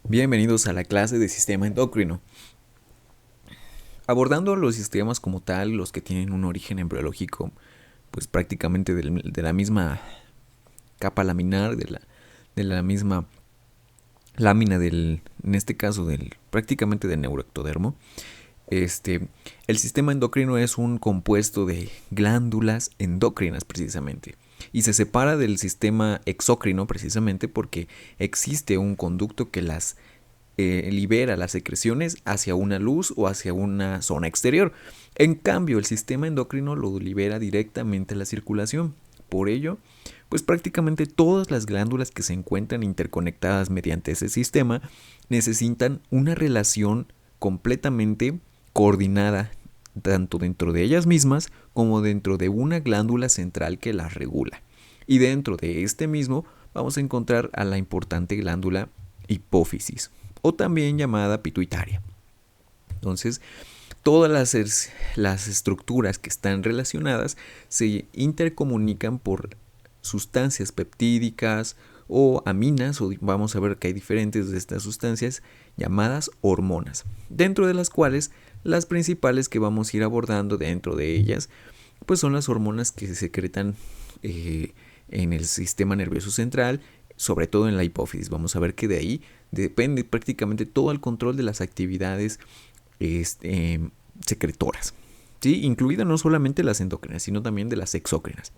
Bienvenidos a la clase de sistema endocrino. Abordando los sistemas como tal, los que tienen un origen embriológico, pues prácticamente de la misma capa laminar, de la misma lámina en este caso, prácticamente del neuroectodermo. El sistema endocrino es un compuesto de glándulas endocrinas precisamente. Y se separa del sistema exócrino precisamente porque existe un conducto que las libera las secreciones hacia una luz o hacia una zona exterior. En cambio, el sistema endocrino lo libera directamente a la circulación. Por ello, pues prácticamente todas las glándulas que se encuentran interconectadas mediante ese sistema necesitan una relación completamente coordinada, tanto dentro de ellas mismas como dentro de una glándula central que las regula. Y dentro de este mismo vamos a encontrar a la importante glándula hipófisis, o también llamada pituitaria. Entonces, todas las estructuras que están relacionadas se intercomunican por sustancias peptídicas o aminas, o vamos a ver que hay diferentes de estas sustancias llamadas hormonas, dentro de las cuales las principales que vamos a ir abordando dentro de ellas pues son las hormonas que se secretan en el sistema nervioso central, sobre todo en la hipófisis. Vamos a ver que de ahí depende prácticamente todo el control de las actividades secretoras, ¿sí? Incluidas no solamente las endócrinas, sino también de las exócrinas.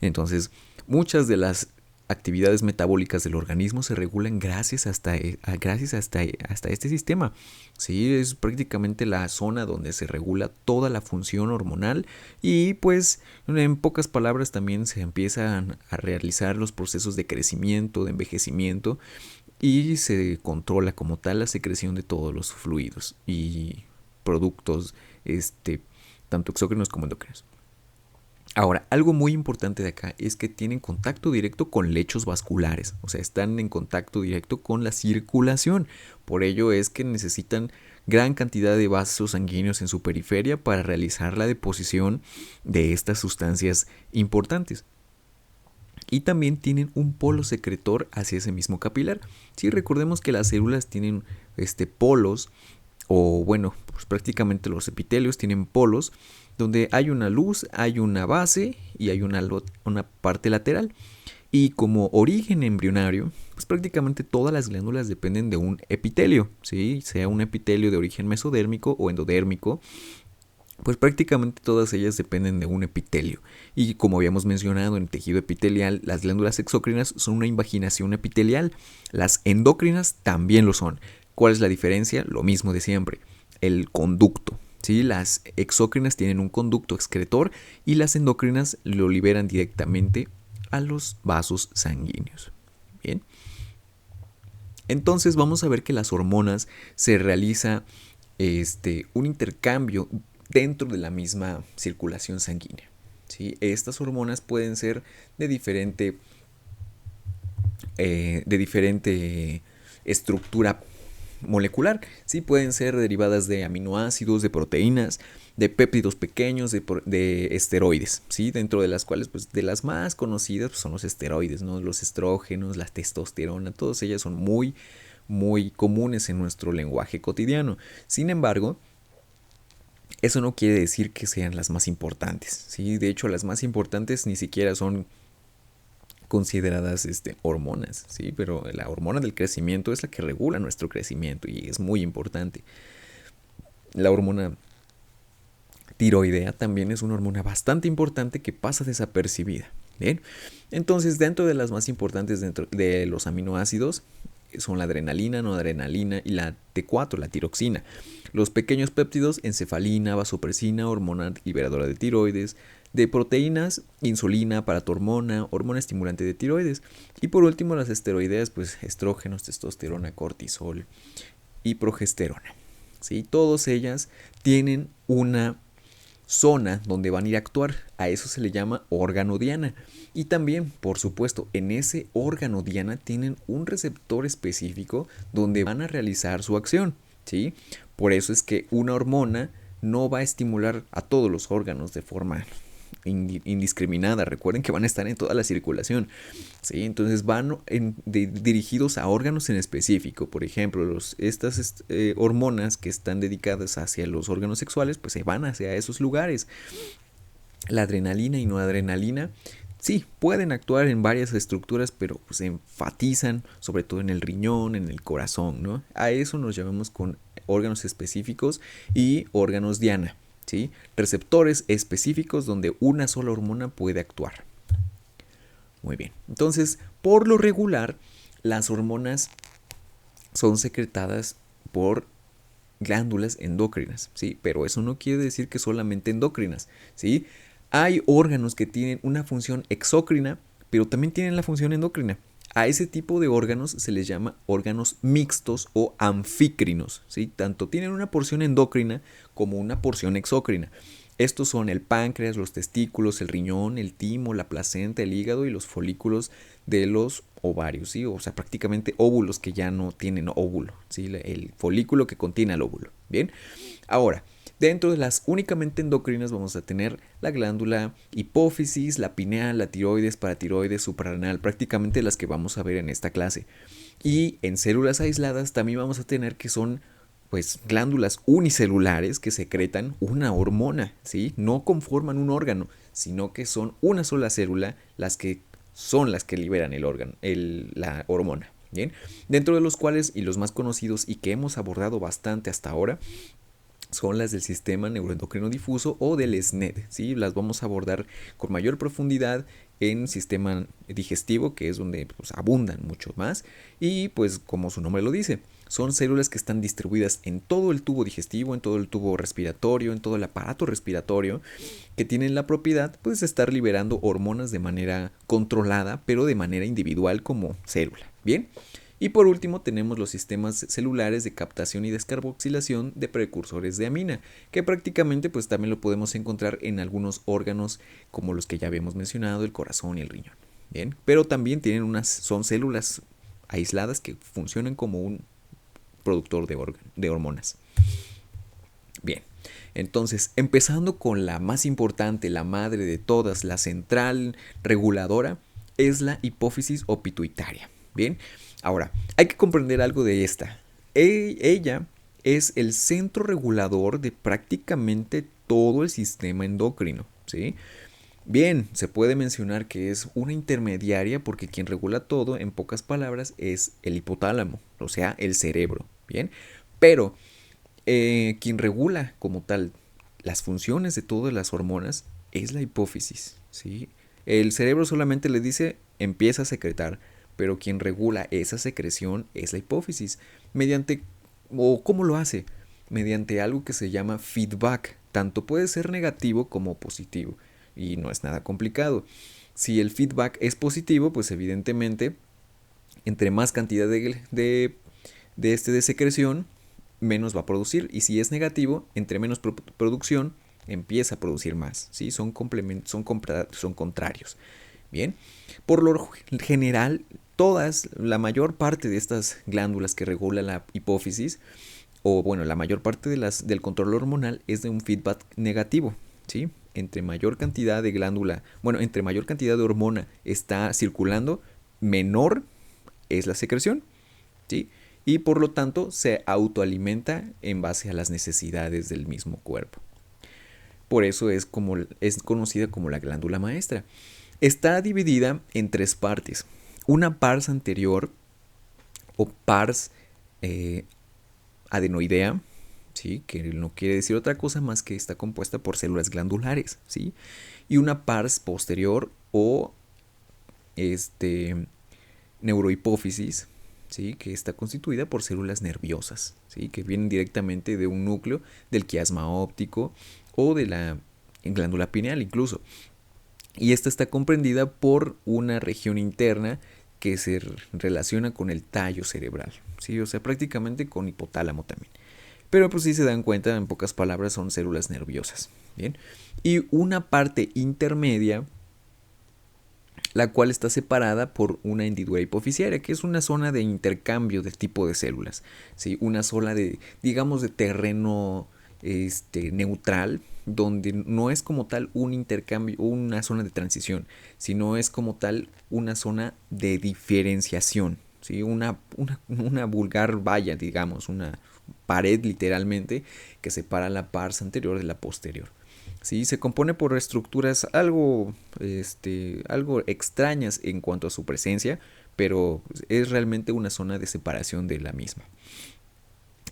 Entonces, muchas de las actividades metabólicas del organismo se regulan gracias hasta este sistema. Sí, es prácticamente la zona donde se regula toda la función hormonal y pues en pocas palabras también se empiezan a realizar los procesos de crecimiento, de envejecimiento y se controla como tal la secreción de todos los fluidos y productos tanto exócrinos como endocrinos. Ahora, algo muy importante de acá es que tienen contacto directo con lechos vasculares, o sea, están en contacto directo con la circulación. Por ello es que necesitan gran cantidad de vasos sanguíneos en su periferia para realizar la deposición de estas sustancias importantes. Y también tienen un polo secretor hacia ese mismo capilar. Si recordemos que las células tienen polos, o bueno, pues prácticamente los epitelios tienen polos donde hay una luz, hay una base y hay una parte lateral. Y como origen embrionario, pues prácticamente todas las glándulas dependen de un epitelio, ¿sí? Sea un epitelio de origen mesodérmico o endodérmico, pues prácticamente todas ellas dependen de un epitelio. Y como habíamos mencionado en el tejido epitelial, las glándulas exócrinas son una invaginación epitelial. Las endócrinas también lo son. ¿Cuál es la diferencia? Lo mismo de siempre, el conducto. ¿Sí? Las exócrinas tienen un conducto excretor y las endocrinas lo liberan directamente a los vasos sanguíneos. Bien. Entonces vamos a ver que las hormonas se realiza un intercambio dentro de la misma circulación sanguínea. ¿Sí? Estas hormonas pueden ser de diferente estructura molecular. Sí, pueden ser derivadas de aminoácidos, de proteínas, de péptidos pequeños, de esteroides, ¿sí? Dentro de las cuales, pues, de las más conocidas pues, son los esteroides, ¿no? Los estrógenos, la testosterona, todas ellas son muy, muy comunes en nuestro lenguaje cotidiano. Sin embargo, eso no quiere decir que sean las más importantes, ¿sí? De hecho, las más importantes ni siquiera son consideradas hormonas, ¿sí? Pero la hormona del crecimiento es la que regula nuestro crecimiento y es muy importante. La hormona tiroidea también es una hormona bastante importante que pasa desapercibida. Bien, entonces dentro de las más importantes dentro de los aminoácidos son la adrenalina, noradrenalina y la T4, la tiroxina. Los pequeños péptidos, encefalina, vasopresina, hormona liberadora de tiroides, de proteínas, insulina, paratormona, hormona estimulante de tiroides. Y por último las esteroideas, pues estrógenos, testosterona, cortisol y progesterona. ¿Sí? Todas ellas tienen una zona donde van a ir a actuar. A eso se le llama órgano diana. Y también, por supuesto, en ese órgano diana tienen un receptor específico donde van a realizar su acción, ¿sí? Por eso es que una hormona no va a estimular a todos los órganos de forma indiscriminada. Recuerden que van a estar en toda la circulación, ¿sí? Entonces van dirigidos a órganos en específico. Por ejemplo, estas hormonas que están dedicadas hacia los órganos sexuales, pues se van hacia esos lugares. La adrenalina y noradrenalina sí, pueden actuar en varias estructuras, pero pues, se enfatizan sobre todo en el riñón, en el corazón, ¿no? A eso nos llamamos con órganos específicos y órganos diana, ¿sí? Receptores específicos donde una sola hormona puede actuar. Muy bien. Entonces, por lo regular, las hormonas son secretadas por glándulas endocrinas, ¿sí? Pero eso no quiere decir que solamente endocrinas, ¿sí? Hay órganos que tienen una función exócrina, pero también tienen la función endocrina. A ese tipo de órganos se les llama órganos mixtos o anfícrinos, ¿sí? Tanto tienen una porción endocrina como una porción exócrina. Estos son el páncreas, los testículos, el riñón, el timo, la placenta, el hígado y los folículos de los ovarios, ¿sí? O sea, prácticamente óvulos que ya no tienen óvulo, ¿sí? El folículo que contiene el óvulo. Bien, ahora, dentro de las únicamente endocrinas vamos a tener la glándula hipófisis, la pineal, la tiroides, paratiroides, suprarrenal, prácticamente las que vamos a ver en esta clase. Y en células aisladas también vamos a tener que son pues glándulas unicelulares que secretan una hormona, ¿sí? No conforman un órgano, sino que son una sola célula las que son las que liberan el órgano, la hormona, ¿bien? Dentro de los cuales, y los más conocidos y que hemos abordado bastante hasta ahora, son las del sistema neuroendocrino difuso o del SNED, ¿sí? Las vamos a abordar con mayor profundidad en sistema digestivo, que es donde pues, abundan mucho más, y pues como su nombre lo dice, son células que están distribuidas en todo el tubo digestivo, en todo el tubo respiratorio, en todo el aparato respiratorio, que tienen la propiedad pues, de estar liberando hormonas de manera controlada, pero de manera individual como célula, ¿bien? Y por último tenemos los sistemas celulares de captación y descarboxilación de precursores de amina, que prácticamente pues también lo podemos encontrar en algunos órganos como los que ya habíamos mencionado, el corazón y el riñón. Bien, pero también son células aisladas que funcionan como un productor de hormonas. Bien, entonces empezando con la más importante, la madre de todas, la central reguladora, es la hipófisis o pituitaria. Bien, ahora, hay que comprender algo de esta. Ella es el centro regulador de prácticamente todo el sistema endocrino, ¿sí? Bien, se puede mencionar que es una intermediaria porque quien regula todo, en pocas palabras, es el hipotálamo, o sea, el cerebro, ¿bien? Pero quien regula como tal las funciones de todas las hormonas es la hipófisis, ¿sí? El cerebro solamente le dice empieza a secretar, pero quien regula esa secreción es la hipófisis. ¿Cómo lo hace? Mediante algo que se llama feedback. Tanto puede ser negativo como positivo. Y no es nada complicado. Si el feedback es positivo, pues evidentemente, entre más cantidad de secreción, menos va a producir. Y si es negativo, entre menos producción, empieza a producir más. ¿Sí? Son contrarios. Bien, por lo general, la mayor parte de estas glándulas que regula la hipófisis, o bueno, la mayor parte del control hormonal es de un feedback negativo, ¿sí? Entre mayor cantidad de entre mayor cantidad de hormona está circulando, menor es la secreción, ¿sí? Y por lo tanto se autoalimenta en base a las necesidades del mismo cuerpo. Por eso es conocida como la glándula maestra. Está dividida en tres partes. Una pars anterior o pars adenoidea, ¿sí? Que no quiere decir otra cosa más que está compuesta por células glandulares, ¿sí? Y una pars posterior o neurohipófisis, ¿sí? Que está constituida por células nerviosas, ¿sí? Que vienen directamente de un núcleo del quiasma óptico o de la glándula pineal incluso. Y esta está comprendida por una región interna que se relaciona con el tallo cerebral, ¿sí? O sea, prácticamente con hipotálamo también. Pero pues si se dan cuenta, en pocas palabras, son células nerviosas, ¿bien? Y una parte intermedia, la cual está separada por una hendidura hipofisiaria, que es una zona de intercambio de tipo de células, ¿sí? Una zona de, digamos, de terreno neutral, donde no es como tal un intercambio, una zona de transición, sino es como tal una zona de diferenciación, ¿sí? Una vulgar valla, digamos, una pared literalmente que separa la pars anterior de la posterior. ¿Sí? Se compone por estructuras algo extrañas en cuanto a su presencia, pero es realmente una zona de separación de la misma.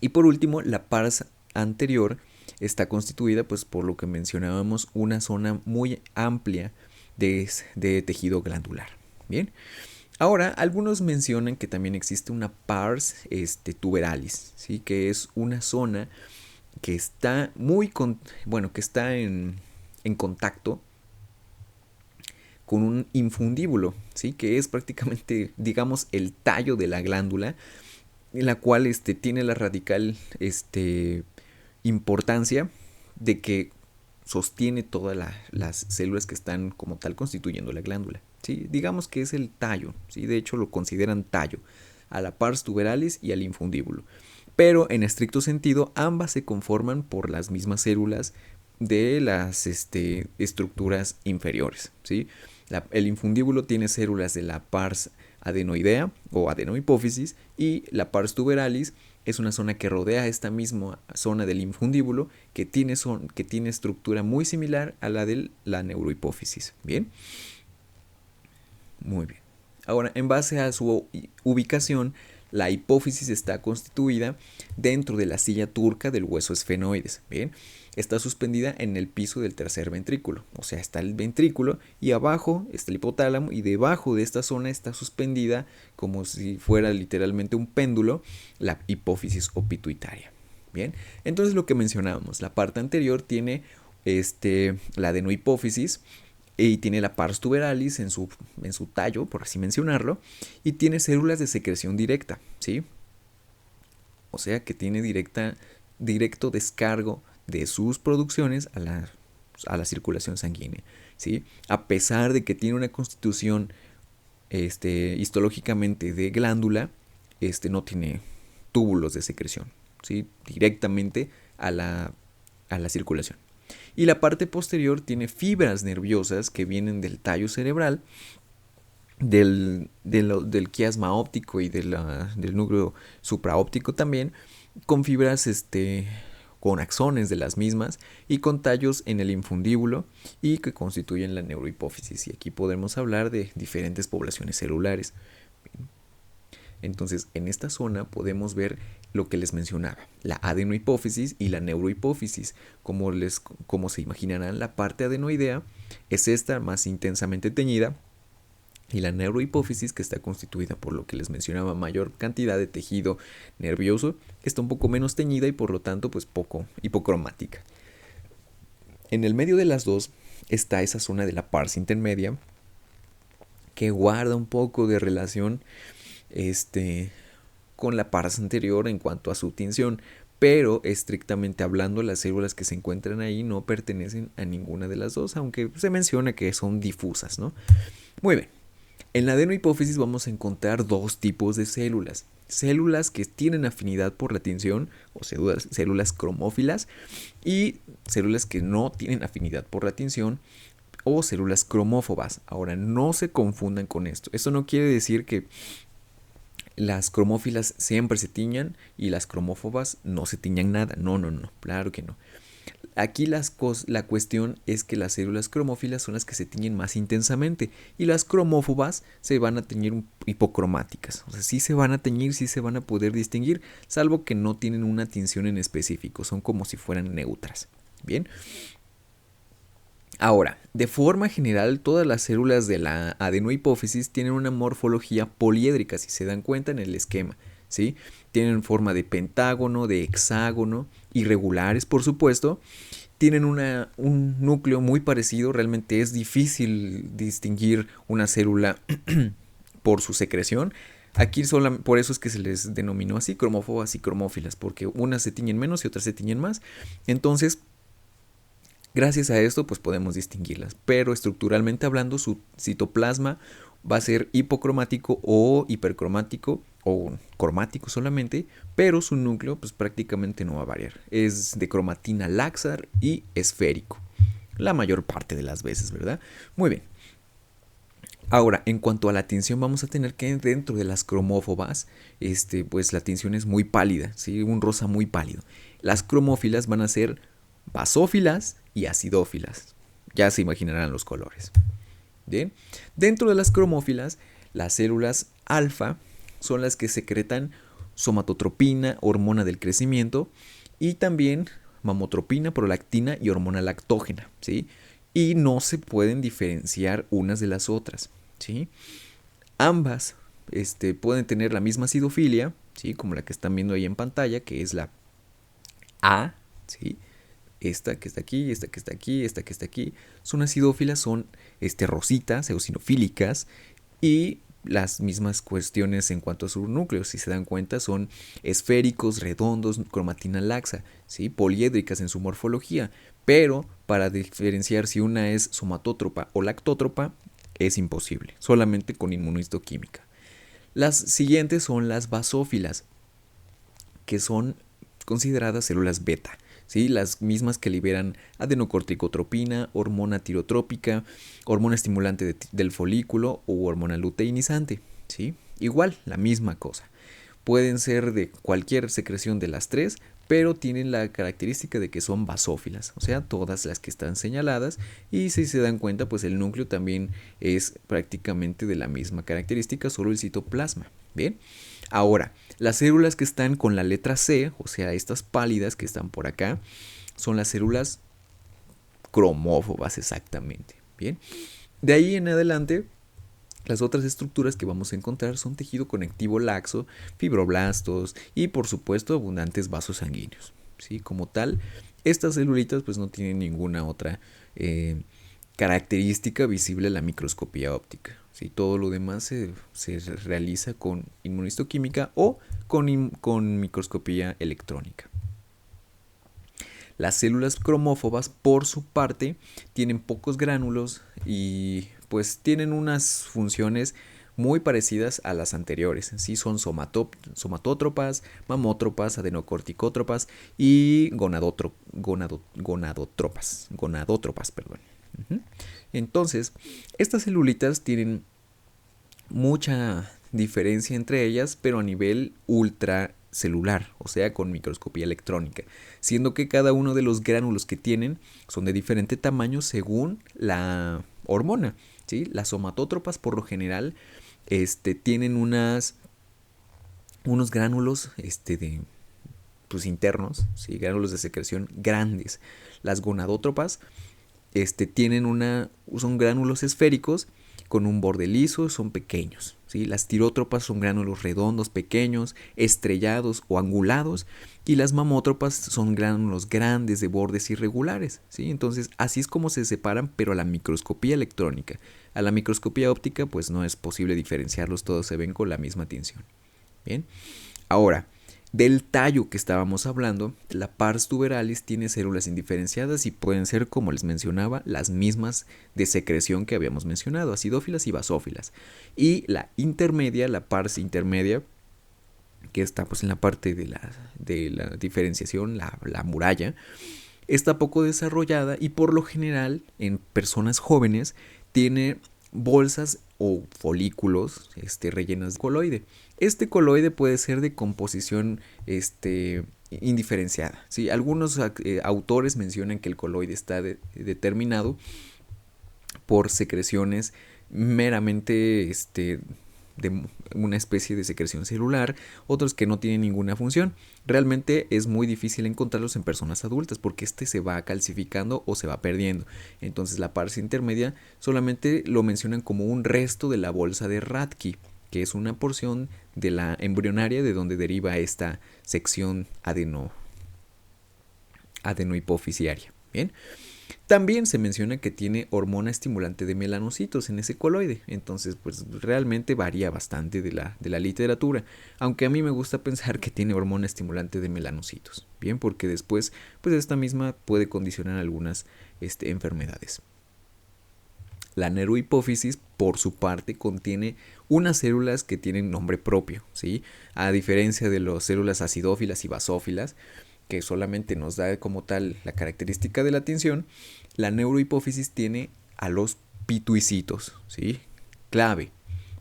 Y por último, la pars anterior está constituida, pues por lo que mencionábamos, una zona muy amplia de tejido glandular. Bien. Ahora, algunos mencionan que también existe una pars tuberalis, ¿sí? Que es una zona que está que está en contacto con un infundíbulo, ¿sí? Que es prácticamente, digamos, el tallo de la glándula, en la cual tiene la radical importancia de que sostiene todas las células que están como tal constituyendo la glándula. ¿Sí? Digamos que es el tallo, ¿sí? De hecho lo consideran tallo, a la pars tuberalis y al infundíbulo. Pero en estricto sentido ambas se conforman por las mismas células de las estructuras inferiores. ¿Sí? El infundíbulo tiene células de la pars adenoidea o adenohipófisis, y la pars tuberalis es una zona que rodea esta misma zona del infundíbulo que tiene estructura muy similar a la de la neurohipófisis. Bien. Muy bien. Ahora, en base a su ubicación, la hipófisis está constituida dentro de la silla turca del hueso esfenoides. Bien. Está suspendida en el piso del tercer ventrículo. O sea, está el ventrículo y abajo está el hipotálamo, y debajo de esta zona está suspendida, como si fuera literalmente un péndulo, la hipófisis o pituitaria. Bien. Entonces, lo que mencionábamos, la parte anterior tiene la adenohipófisis, y tiene la pars tuberalis en su tallo, por así mencionarlo, y tiene células de secreción directa, ¿sí? O sea que tiene directo descargo de sus producciones a la circulación sanguínea, ¿sí? A pesar de que tiene una constitución histológicamente de glándula, no tiene túbulos de secreción, ¿sí? Directamente a la circulación. Y la parte posterior tiene fibras nerviosas que vienen del tallo cerebral, del quiasma óptico y del núcleo supraóptico también, con fibras con axones de las mismas y con tallos en el infundíbulo, y que constituyen la neurohipófisis. Y aquí podemos hablar de diferentes poblaciones celulares. Entonces, en esta zona podemos ver lo que les mencionaba, la adenohipófisis y la neurohipófisis. Como se imaginarán, la parte adenoidea es esta más intensamente teñida, y la neurohipófisis, que está constituida por lo que les mencionaba, mayor cantidad de tejido nervioso, está un poco menos teñida y por lo tanto pues poco hipocromática. En el medio de las dos está esa zona de la pars intermedia, que guarda un poco de relación con la pars anterior en cuanto a su tinción, pero estrictamente hablando, las células que se encuentran ahí no pertenecen a ninguna de las dos, aunque se menciona que son difusas, ¿no? Muy bien. En la adenohipófisis vamos a encontrar dos tipos de células. Células que tienen afinidad por la tinción, o células cromófilas, y células que no tienen afinidad por la tinción, o células cromófobas. Ahora, no se confundan con esto. Esto no quiere decir que las cromófilas siempre se tiñan y las cromófobas no se tiñan nada. No, claro que no. Aquí la cuestión es que las células cromófilas son las que se tiñen más intensamente, y las cromófobas se van a teñir hipocromáticas. O sea, sí se van a teñir, sí se van a poder distinguir, salvo que no tienen una tinción en específico, son como si fueran neutras. Bien. Ahora, de forma general, todas las células de la adenohipófisis tienen una morfología poliédrica, si se dan cuenta en el esquema, ¿sí? Tienen forma de pentágono, de hexágono, irregulares, por supuesto. Tienen un núcleo muy parecido. Realmente es difícil distinguir una célula por su secreción. Aquí por eso es que se les denominó así, cromófobas y cromófilas, porque unas se tiñen menos y otras se tiñen más. Entonces, gracias a esto, pues podemos distinguirlas. Pero estructuralmente hablando, su citoplasma va a ser hipocromático o hipercromático, o cromático solamente, pero su núcleo pues prácticamente no va a variar. Es de cromatina laxa y esférico, la mayor parte de las veces, ¿verdad? Muy bien. Ahora, en cuanto a la tinción, vamos a tener que dentro de las cromófobas, pues la tinción es muy pálida, ¿sí? Un rosa muy pálido. Las cromófilas van a ser basófilas y acidófilas. Ya se imaginarán los colores. Bien. Dentro de las cromófilas, las células alfa son las que secretan somatotropina, hormona del crecimiento, y también mamotropina, prolactina y hormona lactógena, ¿sí? Y no se pueden diferenciar unas de las otras, ¿sí? Ambas pueden tener la misma acidofilia, ¿sí? Como la que están viendo ahí en pantalla, que es la A, ¿sí? Esta que está aquí, esta que está aquí, esta que está aquí. Son acidófilas, son rositas, eosinofílicas, y las mismas cuestiones en cuanto a su núcleo, si se dan cuenta, son esféricos, redondos, cromatina laxa, ¿sí? Poliédricas en su morfología, pero para diferenciar si una es somatótropa o lactótropa es imposible, solamente con inmunohistoquímica. Las siguientes son las basófilas, que son consideradas células beta, ¿sí? Las mismas que liberan adenocorticotropina, hormona tirotrópica, hormona estimulante del folículo o hormona luteinizante, ¿sí? Igual, la misma cosa. Pueden ser de cualquier secreción de las tres, pero tienen la característica de que son basófilas, o sea, todas las que están señaladas, y si se dan cuenta, pues el núcleo también es prácticamente de la misma característica, solo el citoplasma. Bien, ahora, las células que están con la letra C, o sea, estas pálidas que están por acá, son las células cromófobas exactamente. Bien, de ahí en adelante, las otras estructuras que vamos a encontrar son tejido conectivo laxo, fibroblastos y por supuesto abundantes vasos sanguíneos. ¿Sí? Como tal, estas celulitas pues no tienen ninguna otra característica visible a la microscopía óptica. ¿Sí? Todo lo demás se realiza con inmunohistoquímica o con microscopía electrónica. Las células cromófobas, por su parte, tienen pocos gránulos y pues tienen unas funciones muy parecidas a las anteriores. ¿Sí? Son somatótropas, mamótropas, adenocorticótropas y gonadótropas. Perdón. Entonces, estas celulitas tienen mucha diferencia entre ellas, pero a nivel ultracelular, o sea, con microscopía electrónica, siendo que cada uno de los gránulos que tienen son de diferente tamaño según la hormona. ¿Sí? Las somatótropas por lo general tienen unos gránulos internos, ¿sí? Gránulos de secreción grandes. Las gonadótropas son gránulos esféricos con un borde liso, son pequeños. ¿Sí? Las tirótropas son gránulos redondos, pequeños, estrellados o angulados, y las mamótropas son gránulos grandes de bordes irregulares. ¿Sí? Entonces, así es como se separan, pero a la microscopía electrónica. A la microscopía óptica, pues no es posible diferenciarlos, todos se ven con la misma tinción. Bien, ahora, del tallo que estábamos hablando, la pars tuberalis tiene células indiferenciadas y pueden ser, como les mencionaba, las mismas de secreción que habíamos mencionado, acidófilas y basófilas. Y la intermedia, la pars intermedia, que está pues en la parte de la diferenciación, la muralla, está poco desarrollada y por lo general en personas jóvenes tiene bolsas o folículos rellenas de coloide. Este coloide puede ser de composición indiferenciada. ¿Sí? Algunos autores mencionan que el coloide está determinado por secreciones meramente de una especie de secreción celular, otros que no tienen ninguna función. Realmente es muy difícil encontrarlos en personas adultas porque se va calcificando o se va perdiendo. Entonces la pars intermedia solamente lo mencionan como un resto de la bolsa de Rathke, que es una porción de la embrionaria de donde deriva esta sección adenohipoficiaria. Bien. También se menciona que tiene hormona estimulante de melanocitos en ese coloide, entonces pues realmente varía bastante de la literatura, aunque a mí me gusta pensar que tiene hormona estimulante de melanocitos, bien, porque después pues esta misma puede condicionar algunas enfermedades. La neurohipófisis, por su parte, contiene unas células que tienen nombre propio, ¿sí? A diferencia de las células acidófilas y basófilas, que solamente nos da como tal la característica de la tinción, la neurohipófisis tiene a los pituicitos, ¿sí? Clave,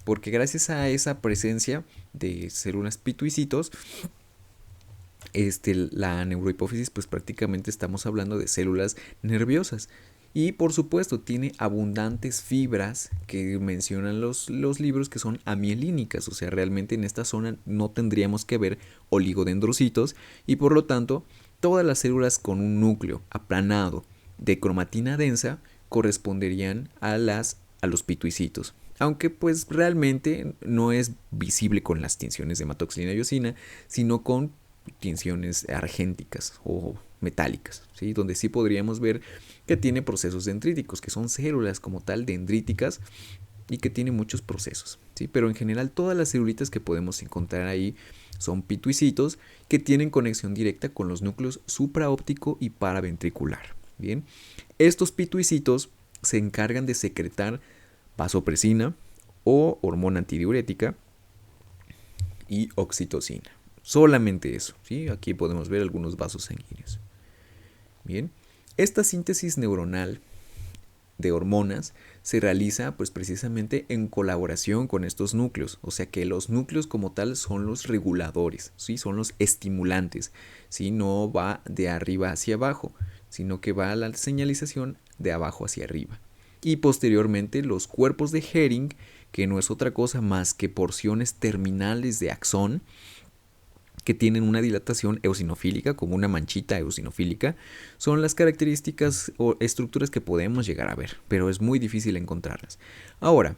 porque gracias a esa presencia de células pituicitos, la neurohipófisis, pues prácticamente estamos hablando de células nerviosas. Y por supuesto tiene abundantes fibras que mencionan los libros, que son amielínicas, o sea, realmente en esta zona no tendríamos que ver oligodendrocitos, y por lo tanto todas las células con un núcleo aplanado de cromatina densa corresponderían a los pituicitos. Aunque pues realmente no es visible con las tinciones de hematoxilina y eosina, sino con tinciones argénticas o metálicas, ¿sí? Donde sí podríamos ver que tiene procesos dendríticos, que son células como tal dendríticas y que tiene muchos procesos, ¿sí? Pero en general todas las celulitas que podemos encontrar ahí son pituicitos que tienen conexión directa con los núcleos supraóptico y paraventricular. Bien, estos pituicitos se encargan de secretar vasopresina o hormona antidiurética y oxitocina. Solamente eso, ¿sí? Aquí podemos ver algunos vasos sanguíneos. Bien, esta síntesis neuronal de hormonas se realiza pues precisamente en colaboración con estos núcleos, o sea que los núcleos como tal son los reguladores, ¿sí? Son los estimulantes, ¿sí? No va de arriba hacia abajo, sino que va a la señalización de abajo hacia arriba. Y posteriormente los cuerpos de Hering, que no es otra cosa más que porciones terminales de axón, que tienen una dilatación eosinofílica, como una manchita eosinofílica, son las características o estructuras que podemos llegar a ver, pero es muy difícil encontrarlas. Ahora,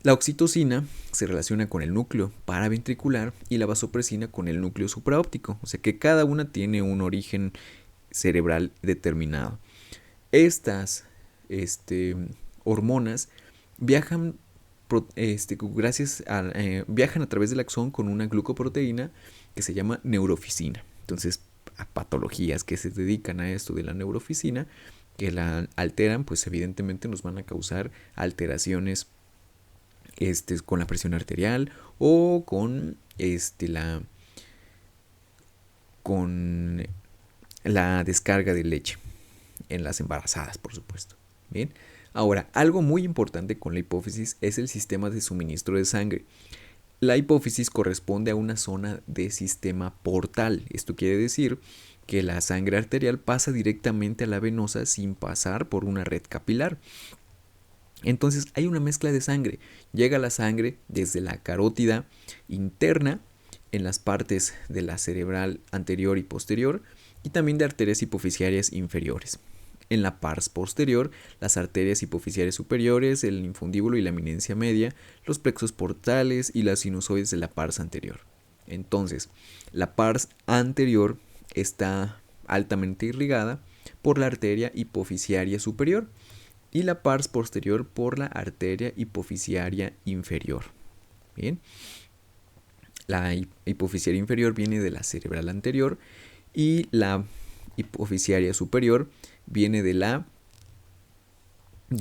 la oxitocina se relaciona con el núcleo paraventricular y la vasopresina con el núcleo supraóptico, o sea que cada una tiene un origen cerebral determinado. Estas hormonas viajan viajan a través del axón con una glucoproteína que se llama neurofisina. Entonces, a patologías que se dedican a esto de la neurofisina, que la alteran, pues evidentemente nos van a causar alteraciones con la presión arterial o con la descarga de leche en las embarazadas, por supuesto. Bien. Ahora, algo muy importante con la hipófisis es el sistema de suministro de sangre. La hipófisis corresponde a una zona de sistema portal. Esto quiere decir que la sangre arterial pasa directamente a la venosa sin pasar por una red capilar. Entonces hay una mezcla de sangre. Llega la sangre desde la carótida interna en las partes de la cerebral anterior y posterior, y también de arterias hipofisiarias inferiores. En la pars posterior, las arterias hipofisiarias superiores, el infundíbulo y la eminencia media, los plexos portales y las sinusoides de la pars anterior. Entonces, la pars anterior está altamente irrigada por la arteria hipofisiaria superior y la pars posterior por la arteria hipofisiaria inferior. Bien. La hipofisiaria inferior viene de la cerebral anterior y la hipofisiaria superior viene de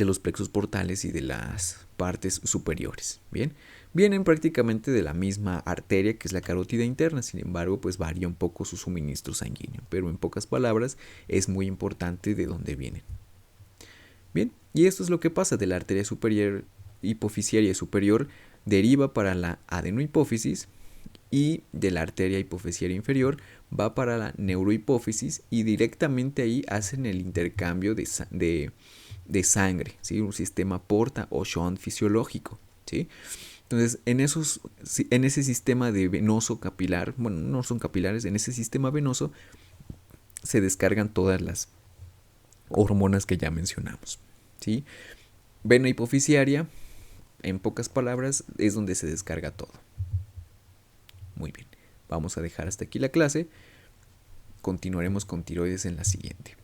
los plexos portales y de las partes superiores. Bien, vienen prácticamente de la misma arteria, que es la carótida interna. Sin embargo, pues varía un poco su suministro sanguíneo, pero en pocas palabras es muy importante de dónde vienen. Bien, y esto es lo que pasa. De la arteria superior hipofisiaria superior deriva para la adenohipófisis, y de la arteria hipofisiaria inferior va para la neurohipófisis, y directamente ahí hacen el intercambio de sangre, ¿sí? Un sistema porta o shunt fisiológico, ¿sí? Entonces, en ese sistema de venoso capilar, bueno, no son capilares, en ese sistema venoso se descargan todas las hormonas que ya mencionamos, ¿sí? Vena hipofisiaria, en pocas palabras, es donde se descarga todo. Muy bien, vamos a dejar hasta aquí la clase. Continuaremos con tiroides en la siguiente.